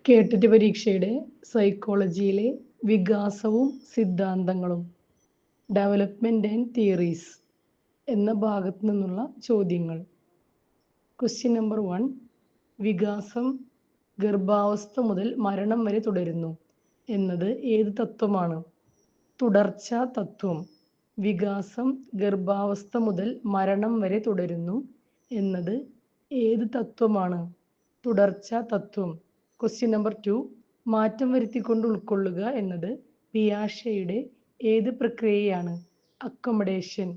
കേട്ടിട്ട് പരീക്ഷയുടെ സൈക്കോളജിയിലെ വികാസവും സിദ്ധാന്തങ്ങളും ഡെവലപ്മെന്റ് ആൻഡ് തിയറീസ് എന്ന ഭാഗത്തു നിന്നുള്ള ചോദ്യങ്ങൾ. Question number 1. വികാസം ഗർഭാവസ്ഥ മുതൽ മരണം വരെ തുടരുന്നു എന്നത് ഏത് തത്വമാണ്? തുടർച്ചാ തത്വം. വികാസം ഗർഭാവസ്ഥ മുതൽ മരണം വരെ തുടരുന്നു എന്നത് ഏത് തത്വമാണ്? തുടർച്ചാ തത്വം. Question number 2. മാറ്റം വരുത്തിക്കൊണ്ട് ഉൾക്കൊള്ളുക എന്നത് പിയാഷെയുടെ ഏത് പ്രക്രിയയാണ്? അക്കോമഡേഷൻ.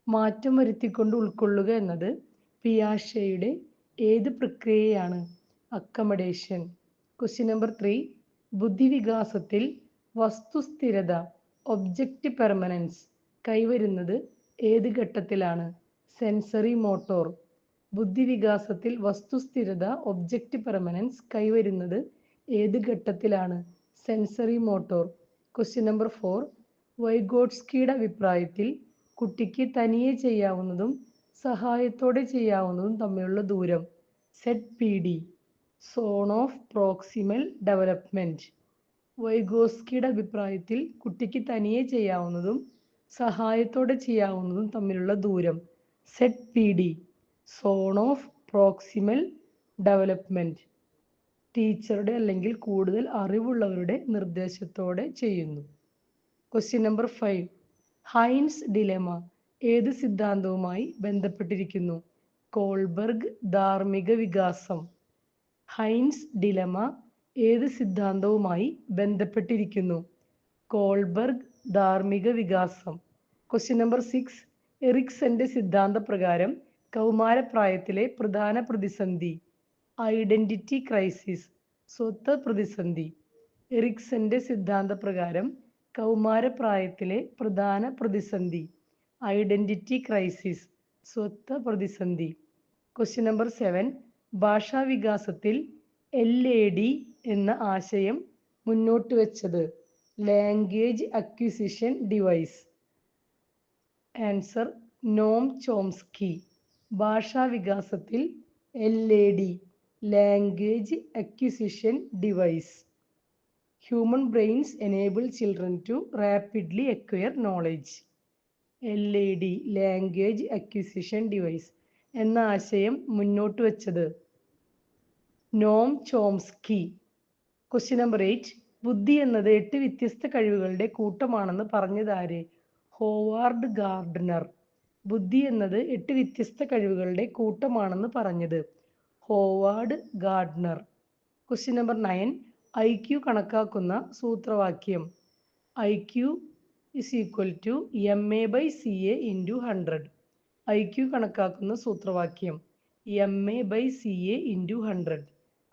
മാറ്റം വരുത്തിക്കൊണ്ട് ഉൾക്കൊള്ളുക എന്നത് പിയാഷെയുടെ ഏത് പ്രക്രിയയാണ്? അക്കോമഡേഷൻ. Question number 3. ബുദ്ധിവികാസത്തിൽ വസ്തുസ്ഥിരത ഒബ്ജക്റ്റ് പെർമനൻസ് കൈവരുന്നത് ഏത് ഘട്ടത്തിലാണ്? Sensory motor. ബുദ്ധിവികാസത്തിൽ വസ്തുസ്ഥിരത ഒബ്ജക്റ്റ് പെർമനൻസ് കൈവരുന്നത് ഏത് ഘട്ടത്തിലാണ്? Sensory motor. Question number 4. വൈഗോട്സ്കിയുടെ അഭിപ്രായത്തിൽ കുട്ടിക്ക് തനിയെ ചെയ്യാവുന്നതും സഹായത്തോടെ ചെയ്യാവുന്നതും തമ്മിലുള്ള ദൂരം ZPD. Zone of proximal development. വൈഗോട്സ്കിയുടെ അഭിപ്രായത്തിൽ കുട്ടിക്ക് തനിയെ ചെയ്യാവുന്നതും സഹായത്തോടെ ചെയ്യാവുന്നതും തമ്മിലുള്ള ദൂരം ZPD. Zone of proximal development. ടീച്ചറുടെ അല്ലെങ്കിൽ കൂടുതൽ അറിവുള്ളവരുടെ നിർദ്ദേശത്തോടെ ചെയ്യുന്നു. Question number 5. ഹൈൻസ് ഡിലെമ ഏത് സിദ്ധാന്തവുമായി ബന്ധപ്പെട്ടിരിക്കുന്നു? കോൾബർഗ് ധാർമ്മിക വികാസം. ഹൈൻസ് ഡിലെമ ഏത് സിദ്ധാന്തവുമായി ബന്ധപ്പെട്ടിരിക്കുന്നു? കോൾബർഗ് ധാർമ്മിക വികാസം. Question number 6. എറിക്സന്റെ സിദ്ധാന്തപ്രകാരം കൗമാരപ്രായത്തിലെ പ്രധാന പ്രതിസന്ധി ഐഡന്റിറ്റി ക്രൈസിസ്, സ്വത്വ പ്രതിസന്ധി. എറിക്സന്റെ സിദ്ധാന്തപ്രകാരം കൗമാരപ്രായത്തിലെ പ്രധാന പ്രതിസന്ധി ഐഡന്റിറ്റി ക്രൈസിസ്, സ്വത്വ പ്രതിസന്ധി. Question number 7. ഭാഷാവികാസത്തിൽ LAD എന്ന ആശയം മുന്നോട്ട് വെച്ചത്? Language acquisition device. Answer Noam Chomsky. ഭാഷാവികാസത്തിൽ LAD language acquisition device. Human brains enable children to rapidly acquire knowledge. LAD language acquisition device എന്ന ആശയം മുന്നോട്ട് വെച്ചത് നോം ചോംസ്കി. Question number 8. ബുദ്ധി എന്നത് 8 വ്യത്യസ്ത കഴിവുകളുടെ കൂട്ടമാണെന്ന് പറഞ്ഞതാര്? Howard Gardner. ബുദ്ധി എന്നത് 8 വ്യത്യസ്ത കഴിവുകളുടെ കൂട്ടമാണെന്ന് പറഞ്ഞത് Howard Gardner. Question number 9. IQ കണക്കാക്കുന്ന സൂത്രവാക്യം IQ = MA/CA × 100. IQ കണക്കാക്കുന്ന സൂത്രവാക്യം MA/CA × 100.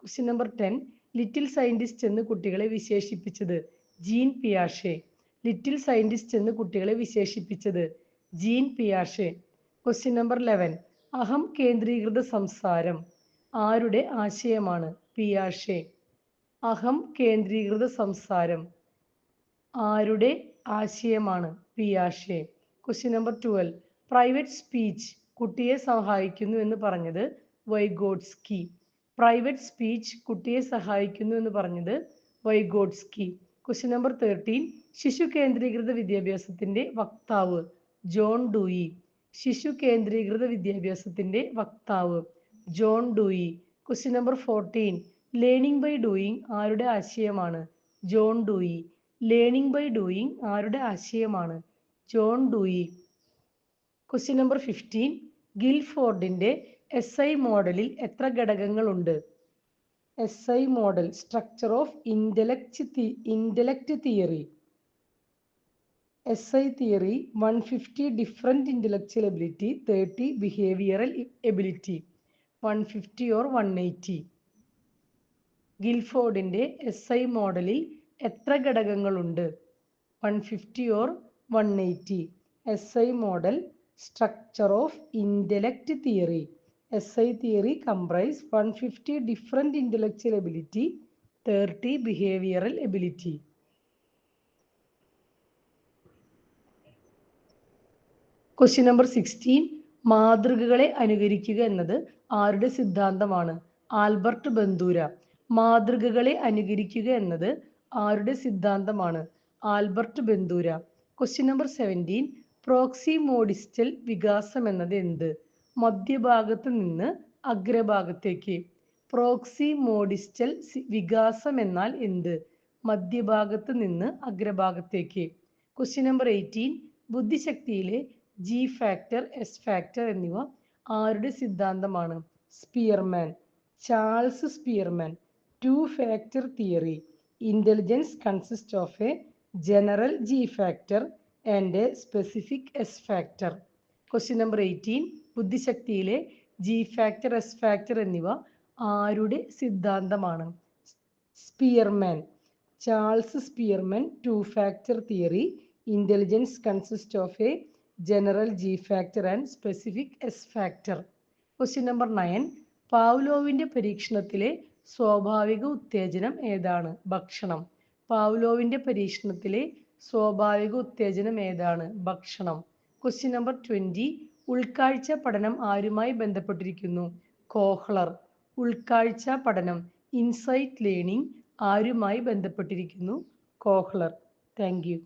Question number 10. Little scientist എന്ന് കുട്ടികളെ വിശേഷിപ്പിച്ചത് ജീൻ പിയാഷെ. ലിറ്റിൽ സയന്റിസ്റ്റ് എന്ന് കുട്ടികളെ വിശേഷിപ്പിച്ചത് ജീൻ പിയാഷെ. Question number 11. അഹം കേന്ദ്രീകൃത സംസാരം ആരുടെ ആശയമാണ്? പിയാഷെ. അഹം കേന്ദ്രീകൃത സംസാരം ആരുടെ ആശയമാണ്? പിയാഷെ. Question number 12. പ്രൈവറ്റ് സ്പീച്ച് കുട്ടിയെ സഹായിക്കുന്നു എന്ന് പറഞ്ഞത് വൈഗോട്സ്കി. പ്രൈവറ്റ് സ്പീച്ച് കുട്ടിയെ സഹായിക്കുന്നു എന്ന് പറഞ്ഞത് വൈഗോട്സ്കി. Question number 13. ശിശു കേന്ദ്രീകൃത വിദ്യാഭ്യാസത്തിന്റെ വക്താവ് ജോൺ ഡൂയി. ശിശു കേന്ദ്രീകൃത വിദ്യാഭ്യാസത്തിന്റെ വക്താവ് John Dewey. Question number 14. Learning by doing ആരുടെ ആശയമാണ്? John Dewey. Learning by doing ആരുടെ ആശയമാണ്? John Dewey. Question number 15. ഗിൽഫോർഡിന്റെ SI മോഡലിൽ എത്ര ഘടകങ്ങളുണ്ട്? SI model structure of intellect theory. SI theory 150 different intellectual ability, 30 behavioural ability. 150 or 180. ഗിൽഫോർഡിന്റെ SI മോഡലിൽ എത്ര ഘടകങ്ങളുണ്ട്? 150 or 180. SI model structure of intellect theory. SI theory comprise 150 different intellectual ability, 30 behavioral ability. Question number 16. മാതൃകകളെ അനുകരിക്കുക എന്നത് ആരുടെ സിദ്ധാന്തമാണ്? Albert ബന്ദൂര. മാതൃകകളെ അനുകരിക്കുക എന്നത് ആരുടെ സിദ്ധാന്തമാണ്? ആൽബർട്ട് ബന്ദൂര. Question number 17. പ്രോക്സിമോഡിസ്റ്റൽ വികാസം എന്നത് എന്ത്? മധ്യഭാഗത്ത് നിന്ന് അഗ്രഭാഗത്തേക്ക്. പ്രോക്സിമോഡിസ്റ്റൽ വികാസം എന്നാൽ എന്ത്? മധ്യഭാഗത്ത് നിന്ന് അഗ്രഭാഗത്തേക്ക്. Question number 18. ബുദ്ധിശക്തിയിലെ ജി ഫാക്ടർ, എസ് ഫാക്ടർ എന്നിവ ആരുടെ സിദ്ധാന്തമാണ്? Spearman. Charles Spearman. Two factor theory. Intelligence consists of a general G factor and a specific S factor. Question number 18. ബുദ്ധിശക്തിയിലെ ജി ഫാക്ടർ, എസ് ഫാക്ടർ എന്നിവ ആരുടെ സിദ്ധാന്തമാണ്? Spearman. Charles Spearman. Two factor theory. Intelligence consists of a general G factor and specific S factor. Question number 9. പാവ്ലോവിന്റെ പരീക്ഷണത്തിലെ സ്വാഭാവിക ഉത്തേജനം ഏതാണ്? ഭക്ഷണം. പാവ്ലോവിന്റെ പരീക്ഷണത്തിലെ സ്വാഭാവിക ഉത്തേജനം ഏതാണ്? ഭക്ഷണം. Question number 20. ഉൾക്കാഴ്ച പഠനം ആരുമായി ബന്ധപ്പെട്ടിരിക്കുന്നു? കോഹ്ലർ. ഉൾക്കാഴ്ച പഠനം, ഇൻസൈറ്റ് ലേണിംഗ് ആരുമായി ബന്ധപ്പെട്ടിരിക്കുന്നു? കോഹ്ലർ. Thank you.